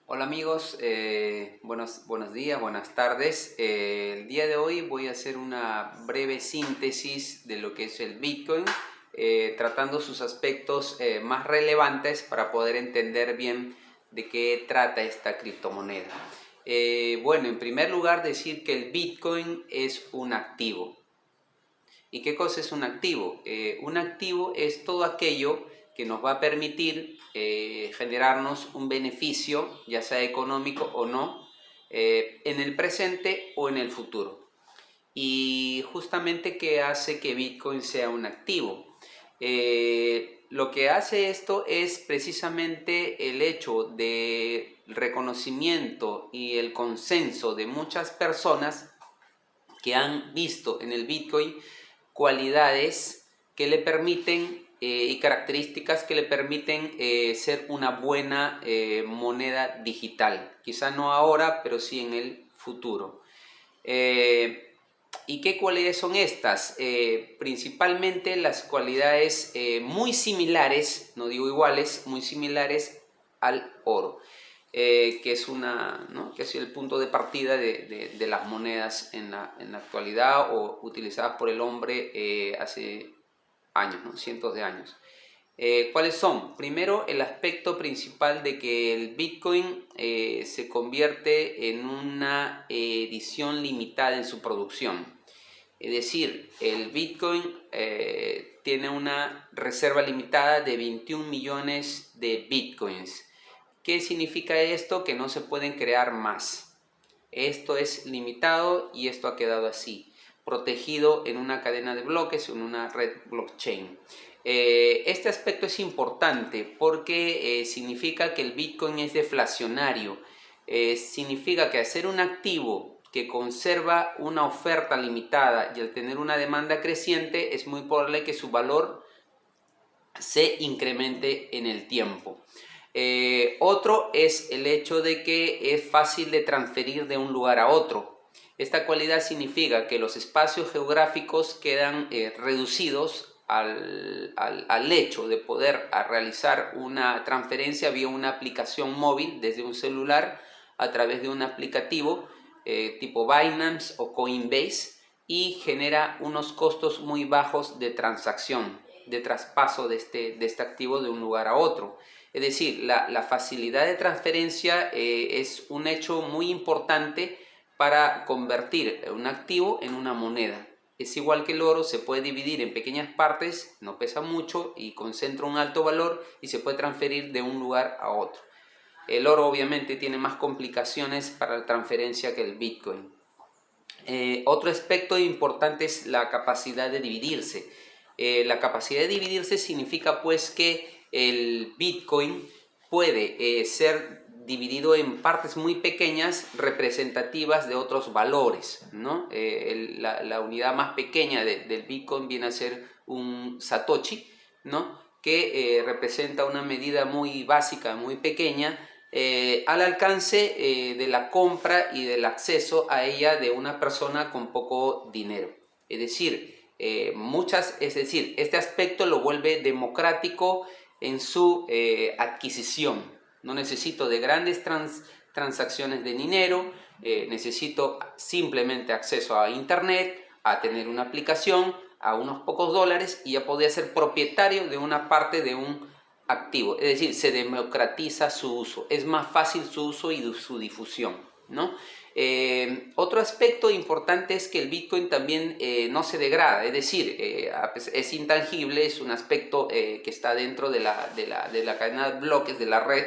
Hola amigos, buenos días, buenas tardes. El día de hoy voy a hacer una breve síntesis de lo que es el Bitcoin, tratando sus aspectos más relevantes para poder entender bien de qué trata esta criptomoneda. Bueno, en primer lugar decir que el Bitcoin es un activo. ¿Y qué cosa es un activo? Un activo es todo aquello que nos va a permitir generarnos un beneficio, ya sea económico o no, en el presente o en el futuro. Y justamente, ¿qué hace que Bitcoin sea un activo? Lo que hace esto es precisamente el hecho de reconocimiento y el consenso de muchas personas que han visto en el Bitcoin cualidades que le permiten y características que le permiten ser una buena moneda digital. Quizá no ahora, pero sí en el futuro. ¿Y qué cualidades son estas? Principalmente las cualidades muy similares, no digo iguales, muy similares al oro. Que es ¿no? que es el punto de partida de las monedas en la actualidad o utilizadas por el hombre hace años, ¿no? Cientos de años. ¿Cuáles son? Primero, el aspecto principal de que el Bitcoin se convierte en una edición limitada en su producción. Es decir, el Bitcoin tiene una reserva limitada de 21 millones de Bitcoins. ¿Qué significa esto? Que no se pueden crear más. Esto es limitado y esto ha quedado así, protegido en una cadena de bloques, en una red blockchain. Este aspecto es importante porque significa que el Bitcoin es deflacionario. Significa que al ser un activo que conserva una oferta limitada y al tener una demanda creciente, es muy probable que su valor se incremente en el tiempo. Otro es el hecho de que es fácil de transferir de un lugar a otro. Esta cualidad significa que los espacios geográficos quedan reducidos al hecho de poder realizar una transferencia vía una aplicación móvil desde un celular a través de un aplicativo tipo Binance o Coinbase, y genera unos costos muy bajos de transacción, de traspaso de este activo de un lugar a otro. Es decir, la facilidad de transferencia es un hecho muy importante para convertir un activo en una moneda. Es igual que el oro, se puede dividir en pequeñas partes, no pesa mucho y concentra un alto valor y se puede transferir de un lugar a otro. El oro obviamente tiene más complicaciones para la transferencia que el Bitcoin. Otro aspecto importante es la capacidad de dividirse. La capacidad de dividirse significa pues que el Bitcoin puede ser dividido en partes muy pequeñas representativas de otros valores, ¿no? La unidad más pequeña del Bitcoin viene a ser un Satoshi, ¿no? Que representa una medida muy básica, muy pequeña, al alcance de la compra y del acceso a ella de una persona con poco dinero. Es decir, este aspecto lo vuelve democrático en su adquisición. No necesito de grandes transacciones de dinero, necesito simplemente acceso a internet, a tener una aplicación, a unos pocos dólares, y ya podría ser propietario de una parte de un activo. Es decir, se democratiza su uso, es más fácil su uso y su difusión, ¿no? Otro aspecto importante es que el Bitcoin también no se degrada, es decir, es intangible, es un aspecto que está dentro de la cadena de bloques de la red,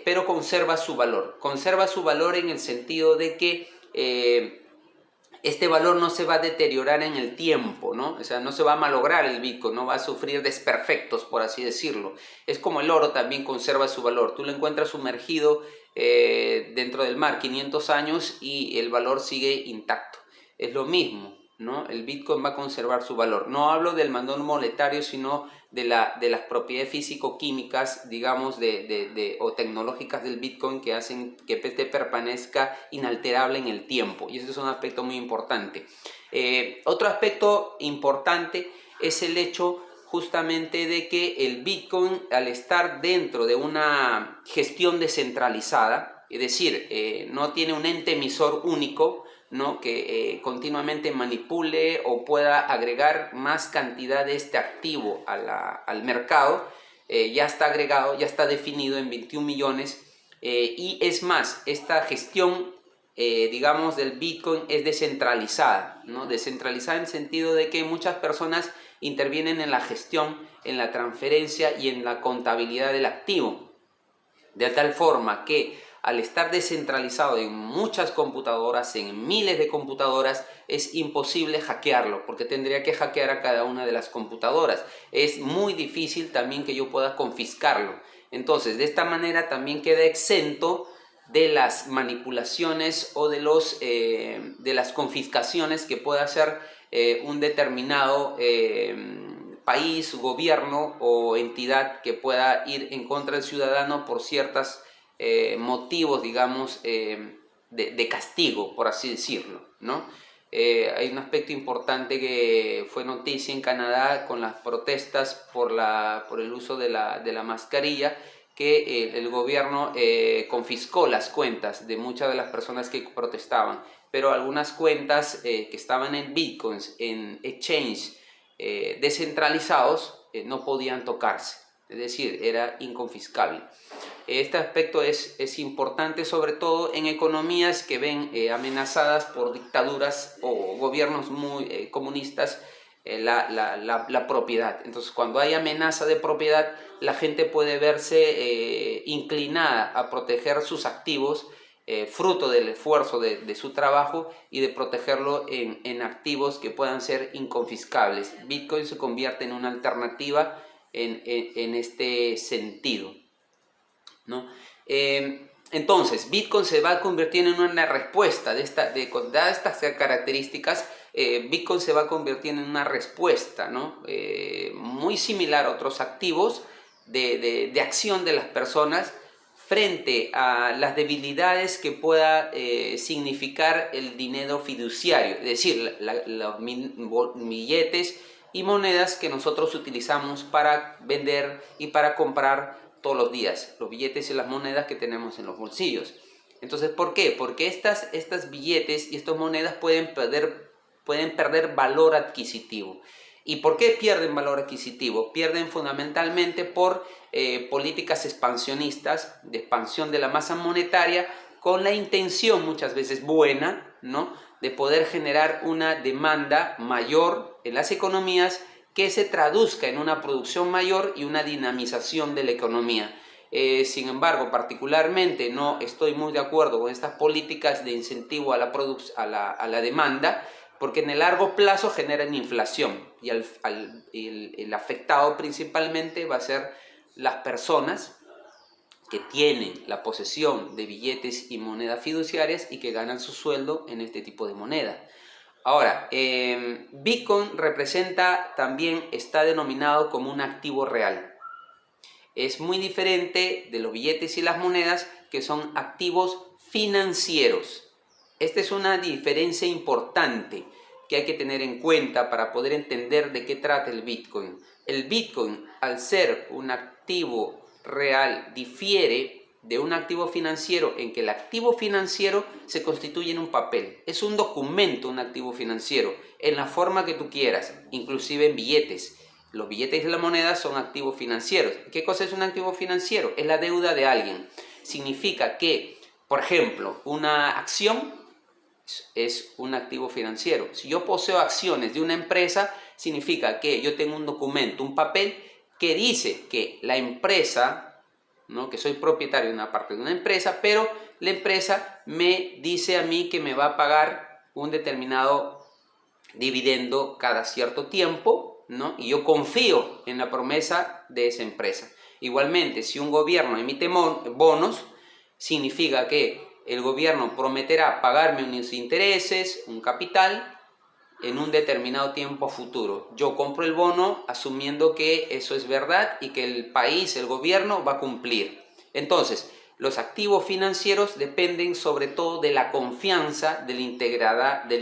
pero conserva su valor en el sentido de que este valor no se va a deteriorar en el tiempo, ¿no? O sea, no se va a malograr el Bitcoin, no va a sufrir desperfectos, por así decirlo. Es como el oro, también conserva su valor. Tú lo encuentras sumergido dentro del mar 500 años y el valor sigue intacto. Es lo mismo, ¿no? El Bitcoin va a conservar su valor. No hablo del valor monetario, sino de las propiedades físico-químicas, digamos, o tecnológicas del Bitcoin, que hacen que este permanezca inalterable en el tiempo. Y ese es un aspecto muy importante. Otro aspecto importante es el hecho justamente de que el Bitcoin, al estar dentro de una gestión descentralizada, es decir, no tiene un ente emisor único, ¿no? Que continuamente manipule o pueda agregar más cantidad de este activo al mercado, ya está agregado, ya está definido en 21 millones, y es más, esta gestión, digamos, del Bitcoin es descentralizada, ¿no? Descentralizada en el sentido de que muchas personas intervienen en la gestión, en la transferencia y en la contabilidad del activo, de tal forma que al estar descentralizado en muchas computadoras, en miles de computadoras, es imposible hackearlo, porque tendría que hackear a cada una de las computadoras. Es muy difícil también que yo pueda confiscarlo. Entonces, de esta manera también queda exento de las manipulaciones o de las confiscaciones que pueda hacer un determinado país, gobierno o entidad que pueda ir en contra del ciudadano por ciertos motivos, digamos, de castigo, por así decirlo, ¿no? Hay un aspecto importante que fue noticia en Canadá con las protestas por el uso de la mascarilla, que el gobierno confiscó las cuentas de muchas de las personas que protestaban, pero algunas cuentas que estaban en bitcoins, en exchange descentralizados, no podían tocarse, es decir, era inconfiscable. Este aspecto es importante, sobre todo en economías que ven amenazadas por dictaduras o gobiernos muy comunistas, la propiedad. Entonces, cuando hay amenaza de propiedad, la gente puede verse inclinada a proteger sus activos, fruto del esfuerzo de su trabajo, y de protegerlo en activos que puedan ser inconfiscables. Bitcoin se convierte en una alternativa en este sentido, ¿no? Entonces, Bitcoin se va a convertir en una respuesta dadas estas características. Bitcoin se va a convertir en una respuesta, ¿no? Muy similar a otros activos de acción de las personas frente a las debilidades que pueda significar el dinero fiduciario, es decir, los billetes y monedas que nosotros utilizamos para vender y para comprar todos los días, los billetes y las monedas que tenemos en los bolsillos. Entonces, ¿por qué? Porque estas billetes y estas monedas pueden perder valor adquisitivo. ¿Y por qué pierden valor adquisitivo? Pierden fundamentalmente por políticas expansionistas, de expansión de la masa monetaria, con la intención muchas veces buena, ¿no?, de poder generar una demanda mayor en las economías que se traduzca en una producción mayor y una dinamización de la economía. Sin embargo, particularmente no estoy muy de acuerdo con estas políticas de incentivo a la demanda, porque en el largo plazo generan inflación y el afectado principalmente va a ser las personas que tienen la posesión de billetes y monedas fiduciarias y que ganan su sueldo en este tipo de moneda. Ahora, Bitcoin está denominado como un activo real. Es muy diferente de los billetes y las monedas, que son activos financieros. Esta es una diferencia importante que hay que tener en cuenta para poder entender de qué trata el Bitcoin. El Bitcoin, al ser un activo real, difiere de un activo financiero en que el activo financiero se constituye en un papel. Es un documento, un activo financiero, en la forma que tú quieras, inclusive en billetes. Los billetes y la moneda son activos financieros. ¿Qué cosa es un activo financiero? Es la deuda de alguien. Significa que, por ejemplo, una acción es un activo financiero. Si yo poseo acciones de una empresa, significa que yo tengo un documento, un papel que dice que la empresa, ¿no?, que soy propietario de una parte de una empresa, pero la empresa me dice a mí que me va a pagar un determinado dividendo cada cierto tiempo, ¿no?, y yo confío en la promesa de esa empresa. Igualmente, si un gobierno emite bonos, significa que el gobierno prometerá pagarme unos intereses, un capital, en un determinado tiempo futuro. Yo compro el bono asumiendo que eso es verdad y que el país, el gobierno, va a cumplir. Entonces, los activos financieros dependen sobre todo de la confianza, de la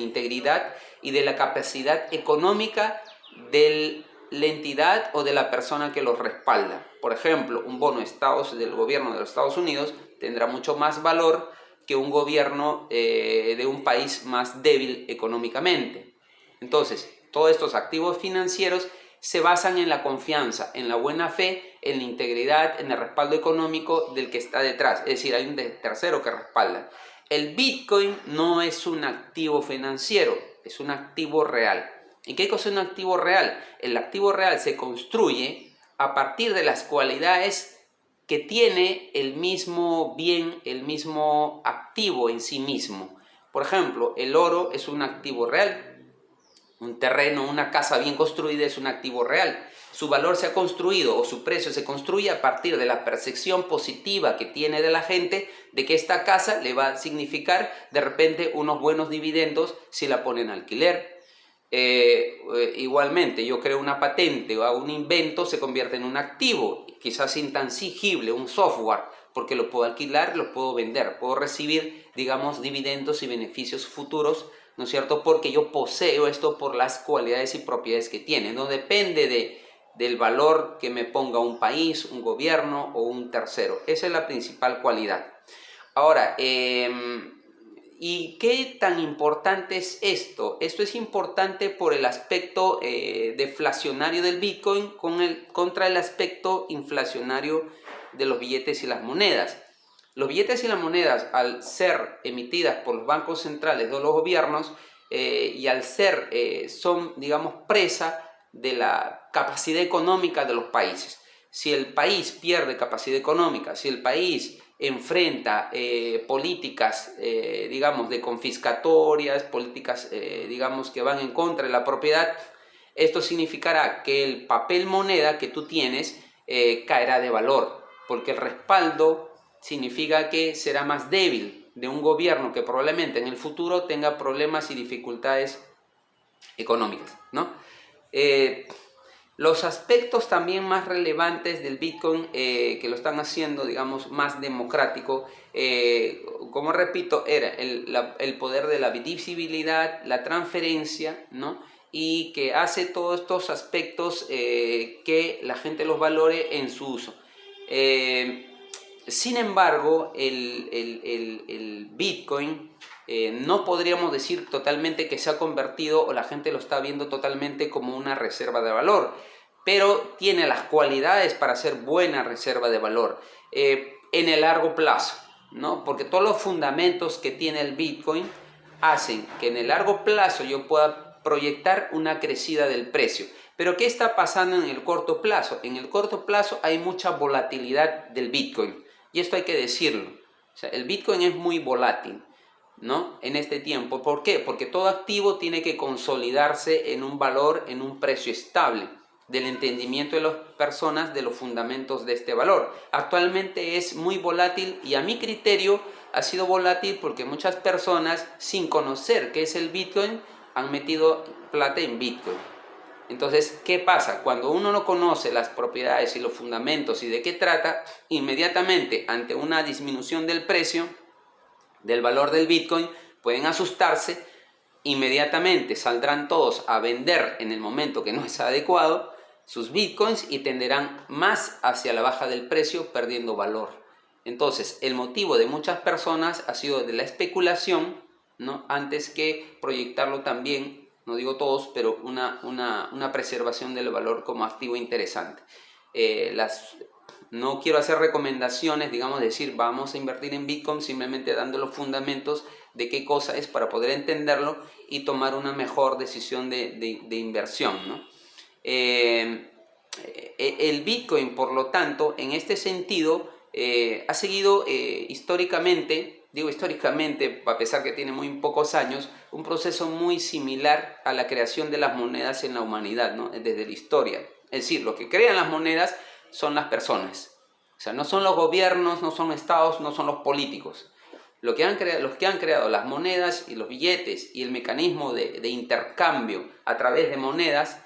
integridad y de la capacidad económica del la entidad o de la persona que los respalda. Por ejemplo, un bono del gobierno de los Estados Unidos tendrá mucho más valor que un gobierno de un país más débil económicamente. Entonces, todos estos activos financieros se basan en la confianza, en la buena fe, en la integridad, en el respaldo económico del que está detrás. Es decir, hay un tercero que respalda. El Bitcoin no es un activo financiero, es un activo real. ¿Y qué cosa es un activo real? El activo real se construye a partir de las cualidades que tiene el mismo bien, el mismo activo en sí mismo. Por ejemplo, el oro es un activo real. Un terreno, una casa bien construida es un activo real. Su valor se ha construido o su precio se construye a partir de la percepción positiva que tiene de la gente de que esta casa le va a significar de repente unos buenos dividendos si la ponen en alquiler. Igualmente, yo creo una patente o hago un invento, se convierte en un activo, quizás intangible, un software, porque lo puedo alquilar, lo puedo vender, puedo recibir, digamos, dividendos y beneficios futuros, ¿no es cierto? Porque yo poseo esto por las cualidades y propiedades que tiene. No depende del valor que me ponga un país, un gobierno o un tercero. Esa es la principal cualidad. Ahora, ¿y qué tan importante es esto? Esto es importante por el aspecto deflacionario del Bitcoin contra el aspecto inflacionario de los billetes y las monedas. Los billetes y las monedas, al ser emitidas por los bancos centrales de los gobiernos y al ser, son, digamos, presa de la capacidad económica de los países. Si el país pierde capacidad económica, si el país enfrenta políticas, digamos, de confiscatorias, políticas, digamos, que van en contra de la propiedad, esto significará que el papel moneda que tú tienes caerá de valor, porque el respaldo significa que será más débil de un gobierno que probablemente en el futuro tenga problemas y dificultades económicas, ¿no? Los aspectos también más relevantes del Bitcoin que lo están haciendo, digamos, más democrático, como repito, era el poder de la visibilidad, la transferencia, ¿no? Y que hace todos estos aspectos que la gente los valore en su uso. Sin embargo, el Bitcoin no podríamos decir totalmente que se ha convertido o la gente lo está viendo totalmente como una reserva de valor, pero tiene las cualidades para ser buena reserva de valor en el largo plazo, ¿no? Porque todos los fundamentos que tiene el Bitcoin hacen que en el largo plazo yo pueda proyectar una crecida del precio. Pero ¿qué está pasando en el corto plazo? En el corto plazo hay mucha volatilidad del Bitcoin. Y esto hay que decirlo. O sea, el Bitcoin es muy volátil, ¿no? En este tiempo. ¿Por qué? Porque todo activo tiene que consolidarse en un valor, en un precio estable, del entendimiento de las personas de los fundamentos de este valor. Actualmente es muy volátil y a mi criterio ha sido volátil porque muchas personas, sin conocer qué es el Bitcoin, han metido plata en Bitcoin. Entonces, ¿qué pasa? Cuando uno no conoce las propiedades y los fundamentos y de qué trata, inmediatamente ante una disminución del precio, del valor del Bitcoin, pueden asustarse, inmediatamente saldrán todos a vender en el momento que no es adecuado sus Bitcoins y tenderán más hacia la baja del precio, perdiendo valor. Entonces, el motivo de muchas personas ha sido de la especulación, ¿no? Antes que proyectarlo también, no digo todos, pero una preservación del valor como activo interesante. No quiero hacer recomendaciones, digamos, decir vamos a invertir en Bitcoin, simplemente dando los fundamentos de qué cosa es para poder entenderlo y tomar una mejor decisión de inversión, ¿no? El Bitcoin, por lo tanto, en este sentido, ha seguido históricamente, digo históricamente, a pesar que tiene muy pocos años, un proceso muy similar a la creación de las monedas en la humanidad, ¿no? Desde la historia. Es decir, lo que crean las monedas son las personas. O sea, no son los gobiernos, no son los estados, no son los políticos. Los que han creado las monedas y los billetes y el mecanismo de intercambio a través de monedas,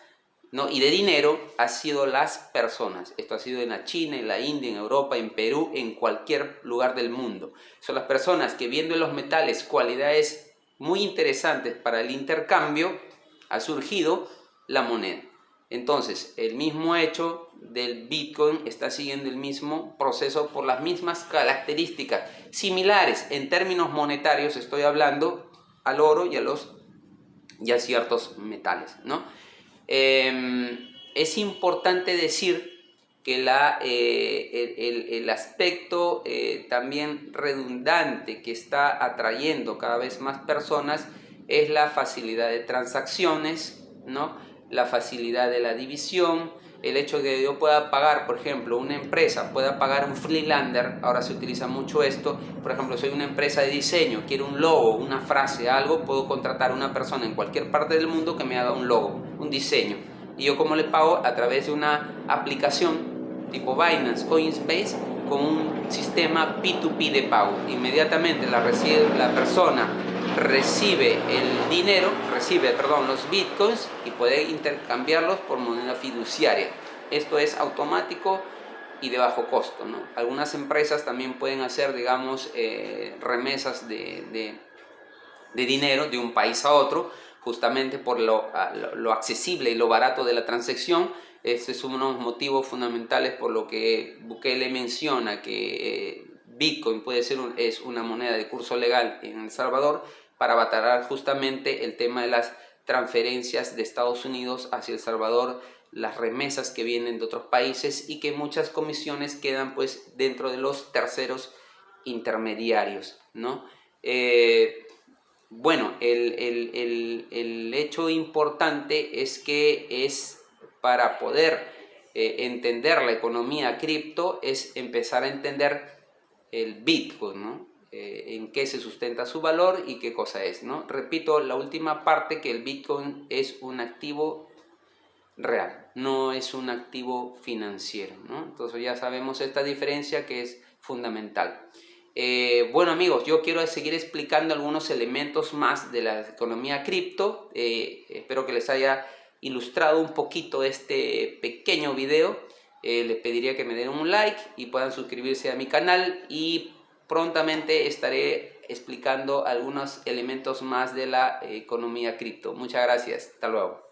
¿no? Y de dinero ha sido las personas. Esto ha sido en la China, en la India, en Europa, en Perú, en cualquier lugar del mundo. Son las personas que, viendo en los metales cualidades muy interesantes para el intercambio, ha surgido la moneda. Entonces, el mismo hecho del Bitcoin está siguiendo el mismo proceso por las mismas características similares en términos monetarios, estoy hablando, al oro y a ciertos metales, ¿no? Es importante decir que el aspecto también redundante que está atrayendo cada vez más personas es la facilidad de transacciones, ¿no? La facilidad de la división, el hecho de que yo pueda pagar, por ejemplo, una empresa pueda pagar a un freelander, ahora se utiliza mucho esto, por ejemplo, soy una empresa de diseño, quiero un logo, una frase, algo, puedo contratar a una persona en cualquier parte del mundo que me haga un logo, un diseño. Y yo como le pago a través de una aplicación tipo Binance, Coinbase, con un sistema P2P de pago. Inmediatamente la persona recibe el dinero, los bitcoins y puede intercambiarlos por moneda fiduciaria. Esto es automático y de bajo costo, ¿no? Algunas empresas también pueden hacer, digamos, remesas de dinero de un país a otro, justamente por lo accesible y lo barato de la transacción. Este es uno de los motivos fundamentales por lo que Bukele menciona que Bitcoin es una moneda de curso legal en El Salvador, para abatar justamente el tema de las transferencias de Estados Unidos hacia El Salvador, las remesas que vienen de otros países y que muchas comisiones quedan pues dentro de los terceros intermediarios, ¿no? Bueno, el hecho importante es que para poder entender la economía cripto, es empezar a entender el Bitcoin, ¿no? En qué se sustenta su valor y qué cosa es, ¿no? Repito la última parte, que el Bitcoin es un activo real, no es un activo financiero, ¿no? Entonces ya sabemos esta diferencia que es fundamental. Bueno amigos, yo quiero seguir explicando algunos elementos más de la economía cripto. Espero que les haya ilustrado un poquito este pequeño video. Les pediría que me den un like y puedan suscribirse a mi canal, y prontamente estaré explicando algunos elementos más de la economía cripto. Muchas gracias, hasta luego.